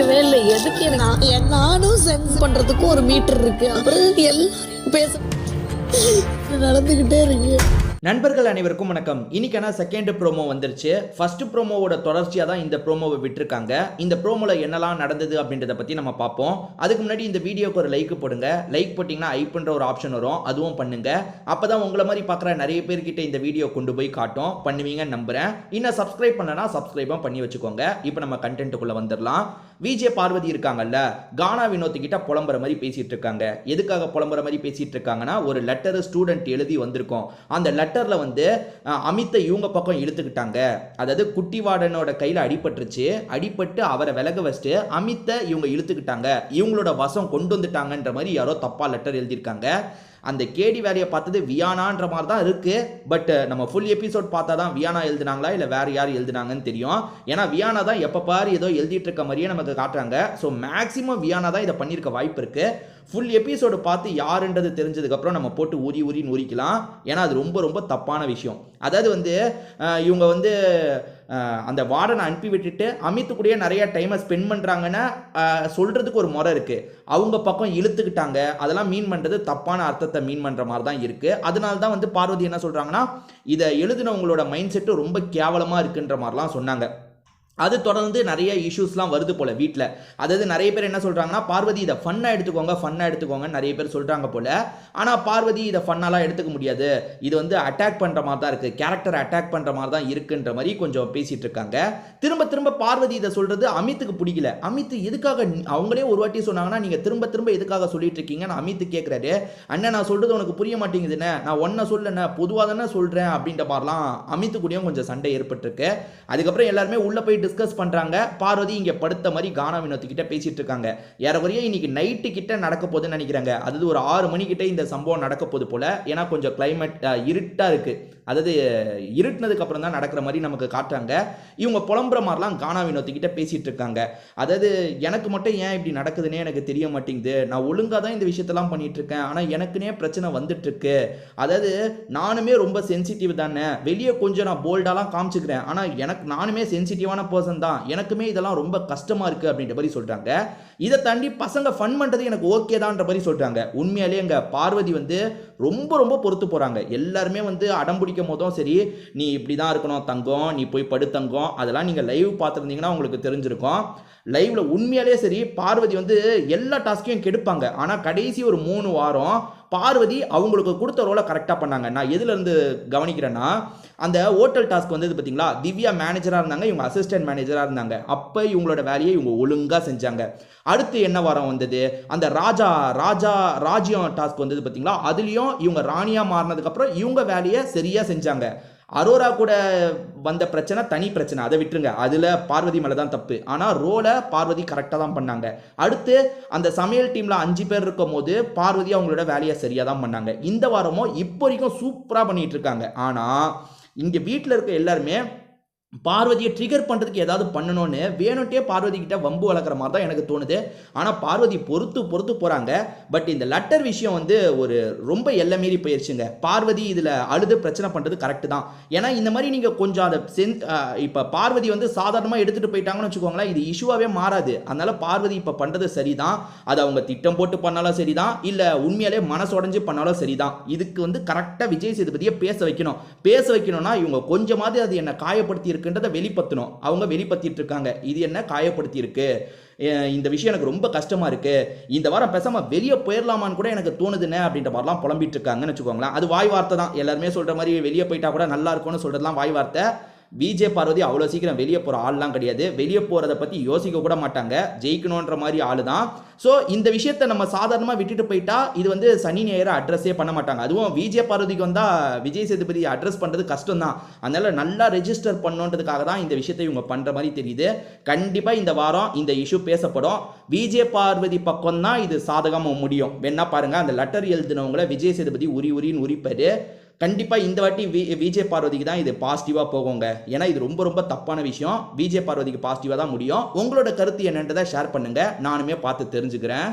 பண்ணவே இல்லை. எதுக்கு நானும் சென்ஸ் பண்றதுக்கு ஒரு மீட்டர் இருக்கு. அப்புறம் எல்லாரும் பேச நடந்துகிட்டே இருக்கு. நண்பர்கள் அனைவருக்கும் வணக்கம். இன்னைக்கான செகண்ட் ப்ரோமோ வந்துருச்சு. ஃபர்ஸ்ட் ப்ரோமோவோட தொடர்ச்சியாக தான் இந்த ப்ரோமோவை விட்டுருக்காங்க. இந்த ப்ரோமோவில் என்னெல்லாம் நடந்தது அப்படின்றத பற்றி நம்ம பார்ப்போம். அதுக்கு முன்னாடி இந்த வீடியோக்கு ஒரு லைக் போடுங்க. லைக் போட்டிங்கன்னா ஐப்புன்ற ஒரு ஆப்ஷன் வரும், அதுவும் பண்ணுங்க. அப்போ தான் உங்களை மாதிரி பார்க்குற நிறைய பேர்கிட்ட இந்த வீடியோ கொண்டு போய் காட்டும். பண்ணுவீங்கன்னு நம்புகிறேன். இன்னும் சப்ஸ்கிரைப் பண்ணனா சப்ஸ்கிரைபும் பண்ணி வச்சுக்கோங்க. இப்போ நம்ம கண்டென்ட்டுக்குள்ளே வந்துடலாம். விஜே பார்வதி இருக்காங்கல்ல, கானா வினோத் கிட்ட புலம்புற மாதிரி பேசிட்டு இருக்காங்க. எதுக்காக புலம்புற மாதிரி பேசிட்டு இருக்காங்கன்னா, ஒரு லெட்டர் ஸ்டூடெண்ட் எழுதி வந்திருக்கோம். அந்த லெட்டர்ல வந்து அமித்தை இவங்க பக்கம் இழுத்துக்கிட்டாங்க. அதாவது குட்டிவாடனோட கையில அடிபட்டுருச்சு. அடிபட்டு அவரை விலக வச்சுட்டு அமித்தை இவங்க இழுத்துக்கிட்டாங்க, இவங்களோட வசம் கொண்டு வந்துட்டாங்கன்ற மாதிரி யாரோ தப்பா லெட்டர் எழுதியிருக்காங்க. அந்த கேடி வேலையை பார்த்தது வியானான்ற மாதிரி தான் இருக்கு. பட் நம்ம ஃபுல் எபிசோட் பார்த்தா தான் வியானா எழுதுனாங்களா இல்லை வேற யார் எழுதுனாங்கன்னு தெரியும். ஏன்னா வியானா தான் எப்போ பாரு ஏதோ எழுதிட்டு இருக்க மாதிரியே நமக்கு காட்டுறாங்க. ஸோ மேக்ஸிமம் வியானா தான் இதை பண்ணியிருக்க வாய்ப்பு இருக்கு. ஃபுல் எபிசோடு பார்த்து யாருன்றது தெரிஞ்சதுக்கப்புறம் நம்ம போட்டு ஊறின்னு ஊறிக்கலாம். ஏன்னா அது ரொம்ப ரொம்ப தப்பான விஷயம். அதாவது வந்து இவங்க வந்து அந்த வார்டனை அனுப்பி விட்டுட்டு அமித்து கூடயே நிறைய டைமை ஸ்பெண்ட் பண்ணுறாங்கன்னா சொல்கிறதுக்கு ஒரு முறை இருக்குது. அவங்க பக்கம் இழுத்துக்கிட்டாங்க, அதெல்லாம் மீன் பண்ணுறது தப்பான அர்த்தத்தை மீன் பண்ணுற மாதிரி தான் இருக்குது. அதனால தான் வந்து பார்வதி என்ன சொல்கிறாங்கன்னா, இதை எழுதினவங்களோட மைண்ட் செட்டு ரொம்ப கேவலமாக இருக்குன்ற மாதிரிலாம் சொன்னாங்க. அது தொடர்ந்து நிறைய இஷ்யூஸ்லாம் வருது போல் வீட்டில். அதாவது நிறைய பேர் என்ன சொல்கிறாங்கன்னா, பார்வதி இதை ஃபன்னாக எடுத்துக்கோங்கன்னு நிறைய பேர் சொல்கிறாங்க போல். ஆனால் பார்வதி இதை ஃபன்னாலாம் எடுத்துக்க முடியாது, இது வந்து அட்டாக் பண்ணுற மாதிரி தான் இருக்குது, கேரக்டர் அட்டாக் பண்ணுற மாதிரி தான் இருக்குன்ற மாதிரி கொஞ்சம் பேசிகிட்டு இருக்காங்க. திரும்ப பார்வதி இதை சொல்கிறது அமித்துக்கு பிடிக்கல. அமித் எதுக்காக, அவங்களே ஒரு வாட்டி சொன்னாங்கன்னா நீங்கள் திரும்ப எதுக்காக சொல்லிட்டு இருக்கீங்கன்னு அமித் கேட்குறாரு. அண்ணன் நான் சொல்கிறது உனக்கு புரிய மாட்டேங்குதுண்ணே, நான் ஒன்றை சொல்லண்ணே, பொதுவாக தானே சொல்கிறேன் அப்படின்ற மாதிரிலாம் அமித்து கூடயும் கொஞ்சம் சண்டை ஏற்பட்டிருக்கு. அதுக்கப்புறம் எல்லாருமே உள்ளே போய் டிஸ்கஸ் பண்றாங்க. பார்வதி இங்க படுத்த மாதிரி கானா வினோத் கிட்ட பேசிட்டு இருக்காங்க. ஏறக்குறைய இன்னைக்கு நைட்டு கிட்ட நடக்க போகுதுன்னு நினைக்கிறாங்க. அதாவது ஒரு 6 மணி கிட்ட இந்த சம்பவம் நடக்க போகுது போல. ஏன்னா கொஞ்சம் கிளைமேட் இருட்டா இருக்கு. அதாவது இருட்டினதுக்கு அப்புறம் தான் நடக்கிற மாதிரி நமக்கு காட்டுறாங்க. இவங்க புலம்புற மாதிரிலாம் கானா வினோத் கிட்ட பேசிட்டு இருக்காங்க. அதாவது எனக்கு மட்டும் ஏன் இப்படி நடக்குதுன்னே எனக்கு தெரிய மாட்டேங்குது, நான் ஒழுங்காக தான் இந்த விஷயத்தெல்லாம் பண்ணிட்டு இருக்கேன், ஆனால் எனக்குனே பிரச்சனை வந்துட்டு இருக்கு. அதாவது நானுமே ரொம்ப சென்சிட்டிவ் தானே, வெளியே கொஞ்சம் நான் போல்டாலாம் காமிச்சுக்கிறேன், ஆனால் நானுமே சென்சிட்டிவான பர்சன் தான், எனக்குமே இதெல்லாம் ரொம்ப கஷ்டமா இருக்கு அப்படின்ற மாதிரி சொல்றாங்க. இதை தாண்டி பசங்க ஃபன் பண்றது எனக்கு ஓகே தான்ற மாதிரி சொல்றாங்க. உண்மையாலே எங்க பார்வதி வந்து ரொம்ப பொறுத்து போறாங்க. எல்லாருமே வந்து அடம்பிடிக்கும் போதும் சரி, நீ இப்படிதான் இருக்கணும் தங்கம், நீ போய் படு தங்கம், அதெல்லாம் நீங்க லைவ் பார்த்துருந்தீங்கன்னா உங்களுக்கு தெரிஞ்சிருக்கும். லைவ்ல உண்மையாலே சரி, பார்வதி வந்து எல்லா டாஸ்கையும் கெடுப்பாங்க. ஆனா கடைசி ஒரு 3 வாரம் பார்வதி அவங்களுக்கு கொடுத்த ரோலை கரெக்டாக பண்ணாங்க. நான் எதுல இருந்து கவனிக்கிறேன்னா, அந்த ஹோட்டல் டாஸ்க் வந்தது பார்த்தீங்களா, திவ்யா மேனேஜராக இருந்தாங்க, இவங்க அசிஸ்டன்ட் மேனேஜராக இருந்தாங்க. அப்போ இவங்களோட வேலையை இவங்க ஒழுங்காக செஞ்சாங்க. அடுத்து என்ன வாரம் வந்தது, அந்த ராஜ்யம் டாஸ்க் வந்தது பார்த்தீங்களா, அதுலேயும் இவங்க ராணியாக மாறினதுக்கப்புறம் இவங்க வேலையை சரியாக செஞ்சாங்க. அரோரா கூட வந்த பிரச்சனை தனி பிரச்சனை, அதை விட்டுருங்க, அதில் பார்வதி மேலே தான் தப்பு. ஆனால் ரோலை பார்வதி கரெக்டாக தான் பண்ணாங்க. அடுத்து அந்த சமையல் டீமில் 5 பேர் இருக்கும் போது பார்வதி அவங்களோட வேலையை சரியாக தான் பண்ணாங்க. இந்த வாரமும் இப்போ வரைக்கும் சூப்பராக பண்ணிட்டு இருக்காங்க. ஆனால் இங்கே வீட்டில் இருக்க எல்லாருமே பார்வதியை ட்ரிகர் பண்ணுறதுக்கு ஏதாவது பண்ணணும்னு வேணும்ட்டே பார்வதி கிட்ட வம்பு வளர்க்குற மாதிரி தான் எனக்கு தோணுது. ஆனால் பார்வதி பொறுத்து போகிறாங்க. பட் இந்த லெட்டர் விஷயம் வந்து ஒரு ரொம்ப எல்லை மீறி போயிடுச்சுங்க. பார்வதி இதில் அழுது பிரச்சனை பண்ணுறது கரெக்டு தான். ஏன்னா இந்த மாதிரி நீங்கள் கொஞ்சம் அதை இப்போ பார்வதி வந்து சாதாரணமாக எடுத்துகிட்டு போயிட்டாங்கன்னு வச்சுக்கோங்களேன், இது இஷ்யூவாகவே மாறாது. அதனால பார்வதி இப்போ பண்ணுறது சரிதான். அது அவங்க திட்டம் போட்டு பண்ணாலும் சரிதான், இல்லை உண்மையாலே மனசுடைஞ்சு பண்ணாலும் சரிதான். இதுக்கு வந்து கரெக்டாக விஜய் சேதுபதியை பேச வைக்கணும்னா இவங்க கொஞ்சமாவது அது என்ன காயப்படுத்தி வெளிப்படுத்தணும். அவங்க வெளிப்படுத்திட்டு இருக்காங்க, இது என்ன காயப்படுத்தி இருக்கு, இந்த விஷயம் எனக்கு ரொம்ப கஷ்டமா இருக்கு, இந்த வாரம் பேசாம வெளியே போயிடலாமான்னு கூட எனக்கு தோணுதுன்னு அப்படின்ற மாதிரிலாம் புலம்பிட்டு இருக்காங்கன்னு வச்சுக்கோங்களேன். அது வாய் வார்த்தை தான். எல்லாருமே சொல்ற மாதிரி வெளியே போயிட்டா கூட நல்லா இருக்கும்னு சொல்றதுலாம் வாய் வார்த்தை. விஜே பார்வதி அவ்வளோ சீக்கிரம் வெளியே போகிற ஆள்லாம் கிடையாது. வெளியே போகிறத பற்றி யோசிக்க கூட மாட்டாங்க. ஜெயிக்கணுன்ற மாதிரி ஆளு தான். ஸோ இந்த விஷயத்தை நம்ம சாதாரணமாக விட்டுட்டு போயிட்டா இது வந்து சனி ஞாயிறு அட்ரஸே பண்ண மாட்டாங்க. அதுவும் விஜே பார்வதிக்கு வந்தால் விஜய் சேதுபதி அட்ரஸ் பண்ணுறது கஷ்டம் தான். அதனால நல்லா ரெஜிஸ்டர் பண்ணுன்றதுக்காக தான் இந்த விஷயத்தை இவங்க பண்ணுற மாதிரி தெரியுது. கண்டிப்பாக இந்த வாரம் இந்த இஷ்யூ பேசப்படும். விஜே பார்வதி பக்கம் தான் இது சாதகமாக முடியும். வேணா பாருங்க, அந்த லெட்டர் எழுதினவங்களை விஜய் சேதுபதி உரின்னு உரிப்பாரு. கண்டிப்பாக இந்த வாட்டி விஜே பார்வதிக்கு தான் இது பாசிட்டிவாக போகுங்க. ஏன்னா இது ரொம்ப தப்பான விஷயம். விஜே பார்வதிக்கு பாசிட்டிவாக தான் முடியும். உங்களோட கருத்து என்னன்றதை ஷேர் பண்ணுங்க, நானுமே பார்த்து தெரிஞ்சுக்கிறேன்.